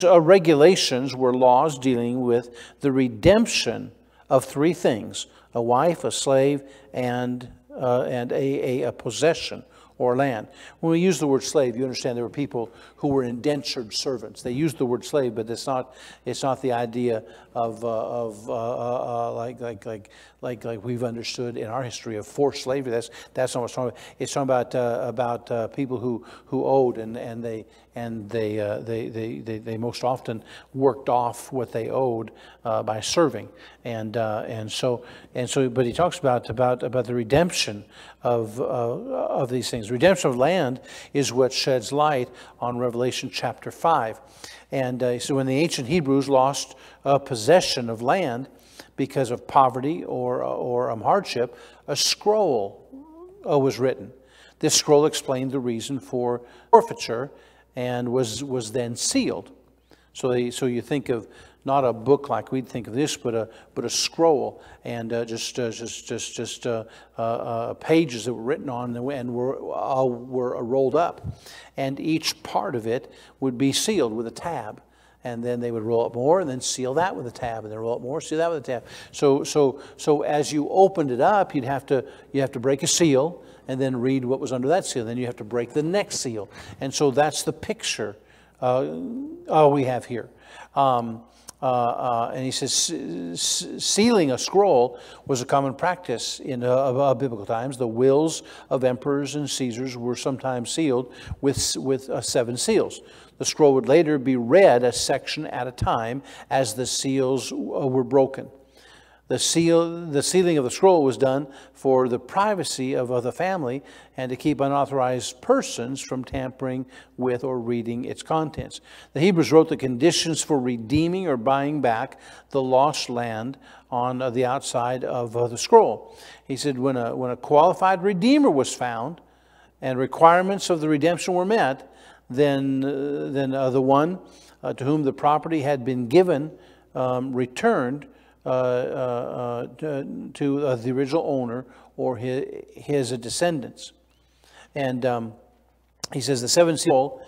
Regulations were laws dealing with the redemption of three things: a wife, a slave, and a possession or land. When we use the word slave, you understand there were people who were indentured servants. They used the word slave, but it's not the idea of like we've understood in our history of forced slavery. That's not what it's talking about. It's talking about people who owed, and they most often worked off what they owed by serving, and so. But he talks about the redemption of these things. Redemption of land is what sheds light on Revelation chapter 5. And so when the ancient Hebrews lost possession of land because of poverty or hardship, a scroll was written. This scroll explained the reason for forfeiture and was then sealed. So you think of not a book like we'd think of this, but a scroll, and just pages that were written on and were rolled up, and each part of it would be sealed with a tab, and then they would roll up more, and then seal that with a tab, and then roll up more, seal that with a tab. So as you opened it up, you have to break a seal, and then read what was under that seal. Then you have to break the next seal, and so that's the picture we have here. And he says sealing a scroll was a common practice in biblical times. The wills of emperors and Caesars were sometimes sealed with 7 seals. The scroll would later be read a section at a time as the seals were broken. The sealing of the scroll was done for the privacy of the family and to keep unauthorized persons from tampering with or reading its contents. The Hebrews wrote the conditions for redeeming or buying back the lost land on the outside of the scroll. He said when a qualified redeemer was found and requirements of the redemption were met, then the one to whom the property had been given returned to the original owner or his descendants. And he says the 7 seal